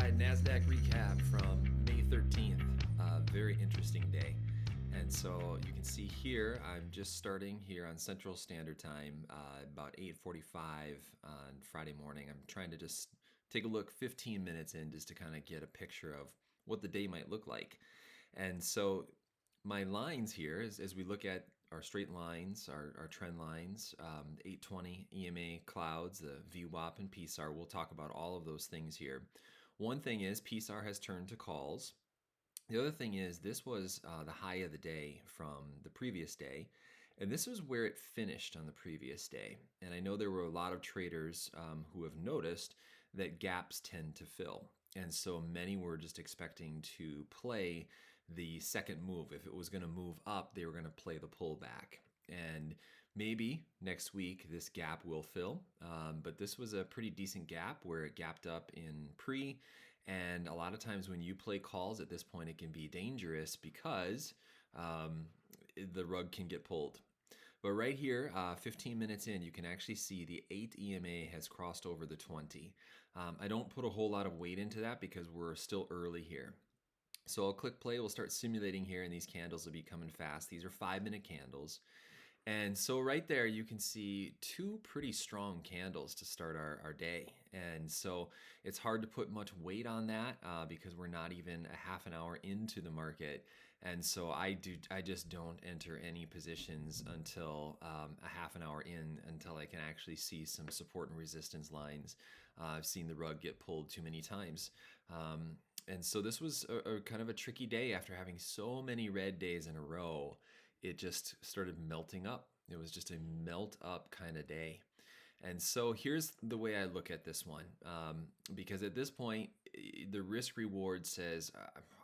right, Nasdaq recap from May 13th. Very interesting day. And so you can see here, I'm just starting here on Central Standard Time, about 8:45 on Friday morning. I'm trying to just take a look 15 minutes in just to kind of get a picture of what the day might look like. And so my lines here, as we look at our straight lines, our trend lines, 820 EMA clouds, the VWAP and PSAR, we'll talk about all of those things here. One thing is PSAR has turned to calls. The other thing is this was the high of the day from the previous day, and this is where it finished on the previous day. And I know there were a lot of traders who have noticed that gaps tend to fill. And so many were just expecting to play the second move. If it was going to move up, they were going to play the pullback. And maybe next week this gap will fill, but this was a pretty decent gap where it gapped up in pre. And a lot of times when you play calls at this point, it can be dangerous because the rug can get pulled. But right here, 15 minutes in, you can actually see the 8 EMA has crossed over the 20. I don't put a whole lot of weight into that because we're still early here. So I'll click play, we'll start simulating here, and these candles will be coming fast. These are 5-minute candles. And so right there, you can see two pretty strong candles to start our day. And so it's hard to put much weight on that because we're not even a half an hour into the market. And so I just don't enter any positions until a half an hour in, until I can actually see some support and resistance lines. I've seen the rug get pulled too many times. And so this was a kind of a tricky day after having so many red days in a row. It just started melting up. It was just a melt up kind of day. And so here's the way I look at this one. Because at this point, the risk reward says,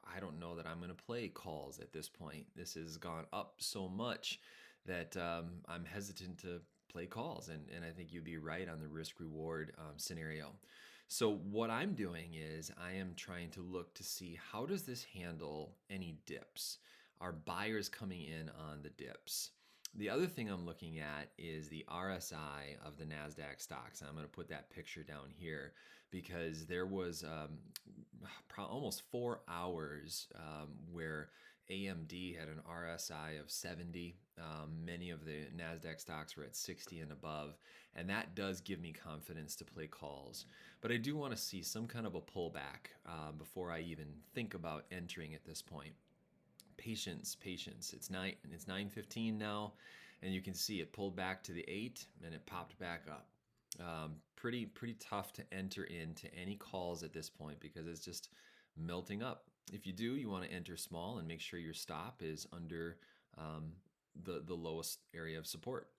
I don't know that I'm going to play calls at this point. This has gone up so much that I'm hesitant to play calls. And I think you'd be right on the risk reward scenario. So what I'm doing is I am trying to look to see how does this handle any dips? Are buyers coming in on the dips? The other thing I'm looking at is the RSI of the Nasdaq stocks. I'm going to put that picture down here because there was almost 4 hours where AMD had an RSI of 70. Many of the Nasdaq stocks were at 60 and above, and that does give me confidence to play calls. But I do want to see some kind of a pullback before I even think about entering at this point. Patience. It's 9:15 now, and you can see it pulled back to the 8 and it popped back up. Pretty tough to enter into any calls at this point because it's just melting up. If you do, you want to enter small and make sure your stop is under the lowest area of support.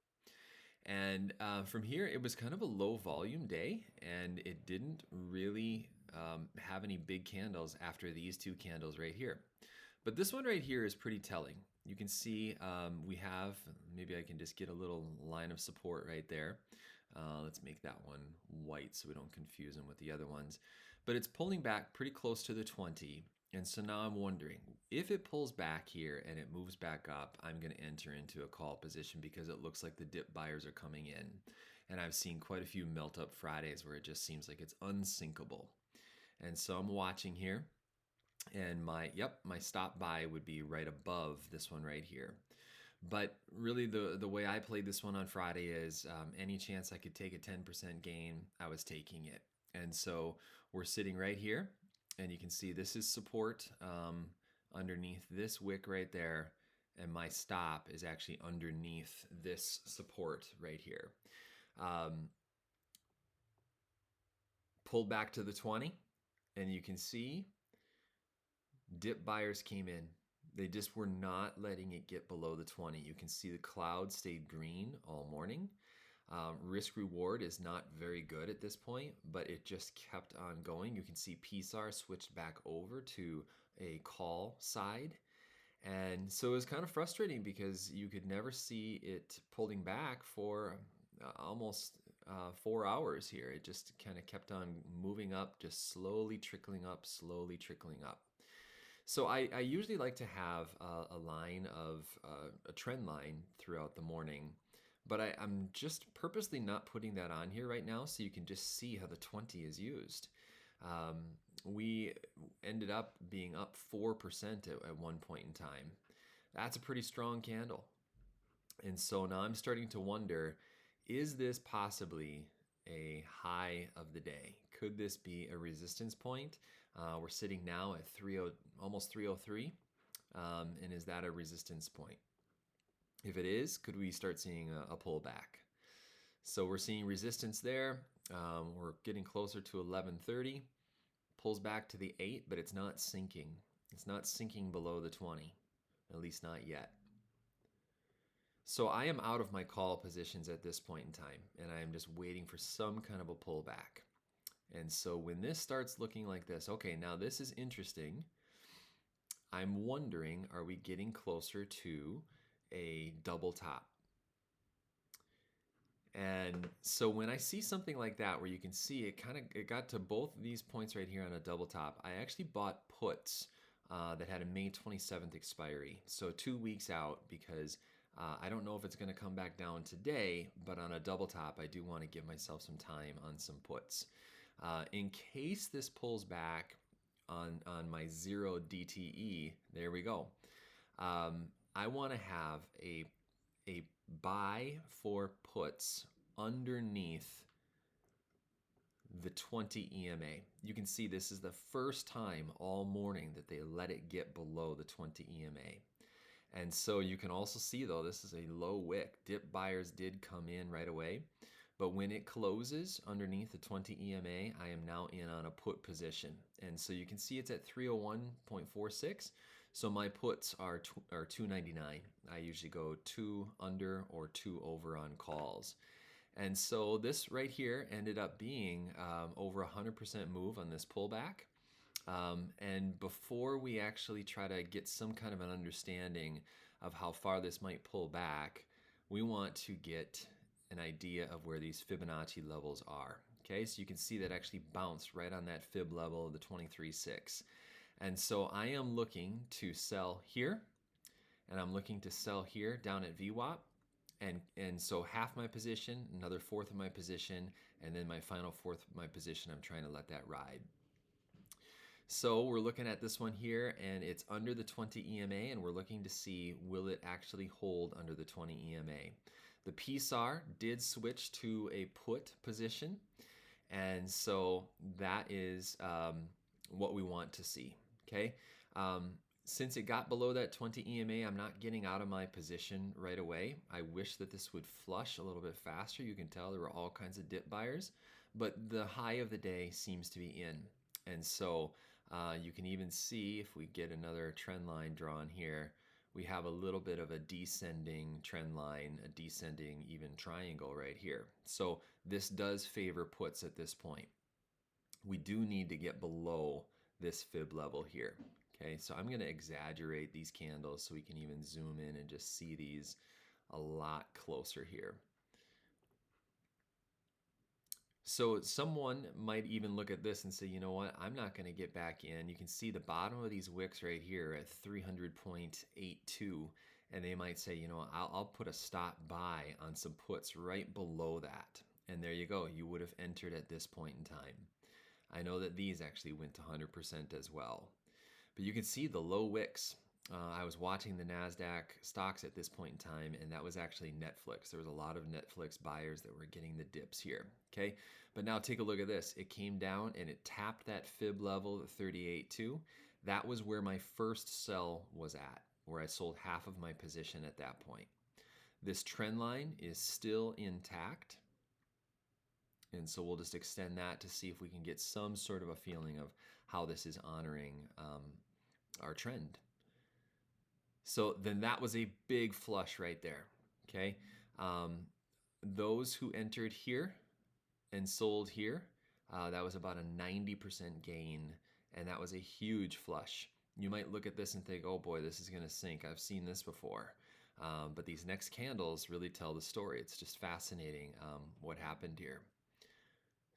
And from here, it was kind of a low volume day, and it didn't really have any big candles after these two candles right here. But this one right here is pretty telling. You can see we have, maybe I can just get a little line of support right there. Let's make that one white so we don't confuse them with the other ones. But it's pulling back pretty close to the 20. And so now I'm wondering, if it pulls back here and it moves back up, I'm going to enter into a call position because it looks like the dip buyers are coming in. And I've seen quite a few melt up Fridays where it just seems like it's unsinkable. And so I'm watching here. And my stop buy would be right above this one right here. But really the way I played this one on Friday is any chance I could take a 10% gain, I was taking it. And so we're sitting right here, and you can see this is support underneath this wick right there. And my stop is actually underneath this support right here. Pulled back to the 20, and you can see dip buyers came in. They just were not letting it get below the 20. You can see the cloud stayed green all morning. Risk reward is not very good at this point, but it just kept on going. You can see PSAR switched back over to a call side. And so it was kind of frustrating because you could never see it pulling back for almost 4 hours here. It just kind of kept on moving up, just slowly trickling up. So I usually like to have a line of a trend line throughout the morning, but I'm just purposely not putting that on here right now so you can just see how the 20 is used. we ended up being up 4% at one point in time. That's a pretty strong candle. And so now I'm starting to wonder, is this possibly a high of the day? Could this be a resistance point? We're sitting now at almost 303. And is that a resistance point? If it is, could we start seeing a pullback? So we're seeing resistance there. We're getting closer to 1130. Pulls back to the 8, but it's not sinking. It's not sinking below the 20, at least not yet. So I am out of my call positions at this point in time, and I am just waiting for some kind of a pullback. And so when this starts looking like this, okay, now this is interesting. I'm wondering, are we getting closer to a double top? And so when I see something like that, where you can see it got to both of these points right here on a double top, I actually bought puts that had a May 27th expiry. So 2 weeks out, because I don't know if it's going to come back down today, but on a double top, I do want to give myself some time on some puts. In case this pulls back on my 0 DTE, there we go. I want to have a buy for puts underneath the 20 EMA. You can see this is the first time all morning that they let it get below the 20 EMA. And so you can also see, though, this is a low wick. Dip buyers did come in right away. But when it closes underneath the 20 EMA, I am now in on a put position. And so you can see it's at 301.46. So my puts are $2.99. I usually go 2 under or 2 over on calls. And so this right here ended up being over 100% move on this pullback. And before we actually try to get some kind of an understanding of how far this might pull back, we want to get an idea of where these Fibonacci levels are. Okay, so you can see that actually bounced right on that fib level of the 23.6. And so I am looking to sell here, and I'm looking to sell here down at VWAP. And so half my position, another fourth of my position, and then my final fourth of my position, I'm trying to let that ride. So we're looking at this one here, and it's under the 20 EMA, and we're looking to see, will it actually hold under the 20 EMA? The PSAR did switch to a put position, and so that is what we want to see, okay? Since it got below that 20 EMA, I'm not getting out of my position right away. I wish that this would flush a little bit faster. You can tell there were all kinds of dip buyers, but the high of the day seems to be in. And so you can even see, if we get another trend line drawn here, we have a little bit of a descending trend line, a descending even triangle right here. So this does favor puts at this point. We do need to get below this fib level here. Okay, so I'm going to exaggerate these candles so we can even zoom in and just see these a lot closer here. So someone might even look at this and say, you know what, I'm not going to get back in. You can see the bottom of these wicks right here at 300.82, and they might say, you know, I'll put a stop buy on some puts right below that. And there you go, you would have entered at this point in time. I know that these actually went to 100% as well. But you can see the low wicks. I was watching the Nasdaq stocks at this point in time, and that was actually Netflix. There was a lot of Netflix buyers that were getting the dips here, okay? But now take a look at this. It came down and it tapped that fib level at 38.2. That was where my first sell was at, where I sold half of my position at that point. This trend line is still intact, and so we'll just extend that to see if we can get some sort of a feeling of how this is honoring our trend. So then that was a big flush right there, okay? Those who entered here and sold here, that was about a 90% gain, and that was a huge flush. You might look at this and think, oh boy, this is gonna sink. I've seen this before. But these next candles really tell the story. It's just fascinating what happened here.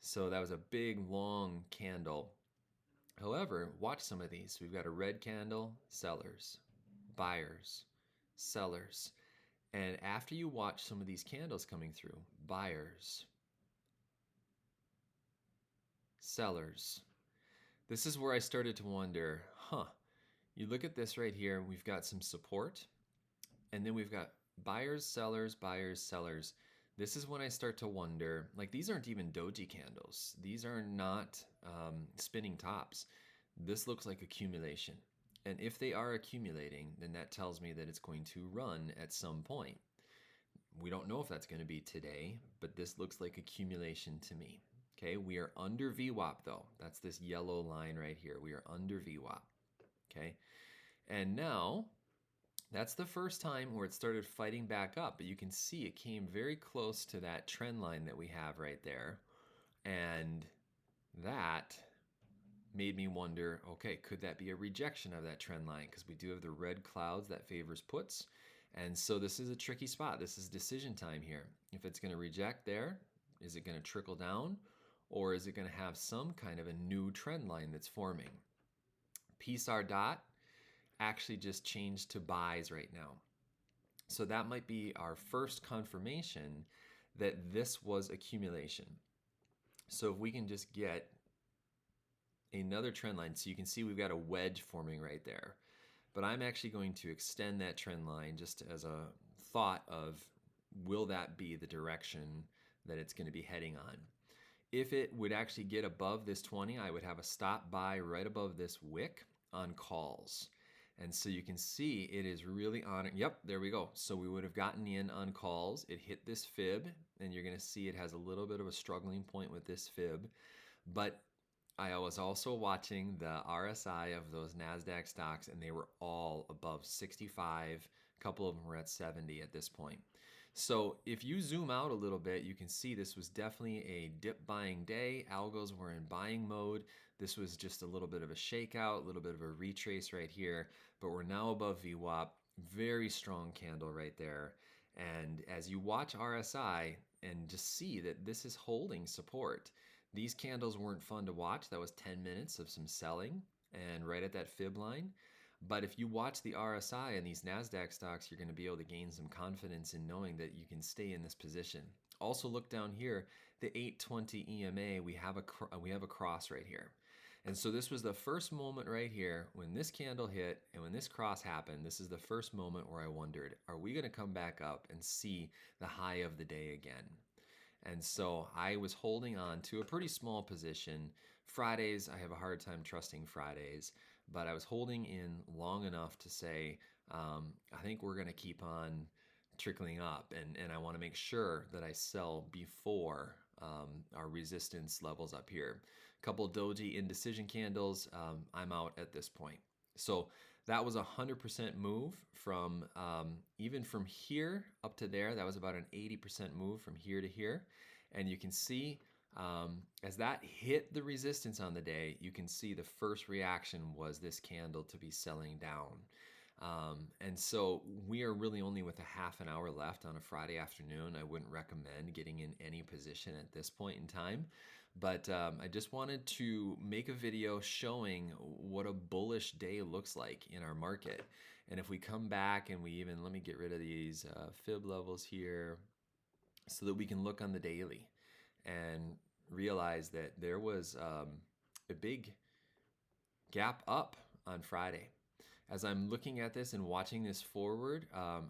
So that was a big, long candle. However, watch some of these. We've got a red candle, sellers, buyers, sellers. And after you watch some of these candles coming through, buyers, sellers, this is where I started to wonder, you look at this right here, we've got some support, and then we've got buyers, sellers, buyers, sellers. This is when I start to wonder, like these aren't even doji candles. These are not spinning tops. This looks like accumulation. And if they are accumulating, then that tells me that it's going to run at some point. We don't know if that's going to be today, but this looks like accumulation to me. Okay, we are under VWAP though. That's this yellow line right here. We are under VWAP. Okay, and now that's the first time where it started fighting back up, but you can see it came very close to that trend line that we have right there. And that made me wonder, okay, could that be a rejection of that trend line? Because we do have the red clouds that favors puts. And so this is a tricky spot. This is decision time here. If it's going to reject there, is it going to trickle down? Or is it going to have some kind of a new trend line that's forming? PSAR dot actually just changed to buys right now. So that might be our first confirmation that this was accumulation. So if we can just get another trend line, so you can see we've got a wedge forming right there. But I'm actually going to extend that trend line just as a thought of, will that be the direction that it's going to be heading on? If it would actually get above this 20, I would have a stop buy right above this wick on calls. And so you can see it is really on it. Yep, there we go. So we would have gotten in on calls. It hit this fib, and you're going to see it has a little bit of a struggling point with this fib. But I was also watching the RSI of those Nasdaq stocks, and they were all above 65. A couple of them were at 70 at this point. So if you zoom out a little bit, you can see this was definitely a dip buying day. Algos were in buying mode. This was just a little bit of a shakeout, a little bit of a retrace right here, but we're now above VWAP. Very strong candle right there. And as you watch RSI and just see that this is holding support, these candles weren't fun to watch. That was 10 minutes of some selling and right at that fib line. But if you watch the RSI and these NASDAQ stocks, you're going to be able to gain some confidence in knowing that you can stay in this position. Also look down here, the 820 EMA, we have a cross right here. And so this was the first moment right here when this candle hit and when this cross happened. This is the first moment where I wondered, are we going to come back up and see the high of the day again? And so I was holding on to a pretty small position. Fridays, I have a hard time trusting Fridays, but I was holding in long enough to say, I think we're going to keep on trickling up, and I want to make sure that I sell before our resistance levels up here. A couple doji indecision candles, I'm out at this point. So that was a 100% move from even from here up to there. That was about an 80% move from here to here. And you can see as that hit the resistance on the day, you can see the first reaction was this candle to be selling down. And so we are really only with a half an hour left on a Friday afternoon. I wouldn't recommend getting in any position at this point in time. But I just wanted to make a video showing what a bullish day looks like in our market. And if we come back and we even, let me get rid of these fib levels here so that we can look on the daily and realize that there was a big gap up on Friday. As I'm looking at this and watching this forward,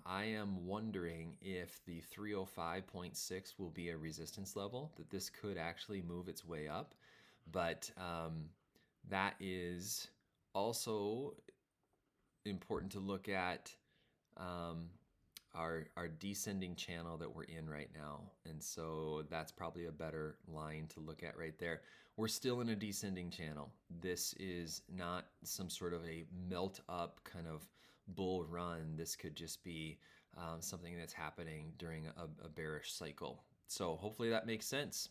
I am wondering if the 305.6 will be a resistance level, that this could actually move its way up. But that is also important to look at our descending channel that we're in right now. And so that's probably a better line to look at right there. We're still in a descending channel. This is not some sort of a melt up kind of bull run. This could just be something that's happening during a bearish cycle. So hopefully that makes sense.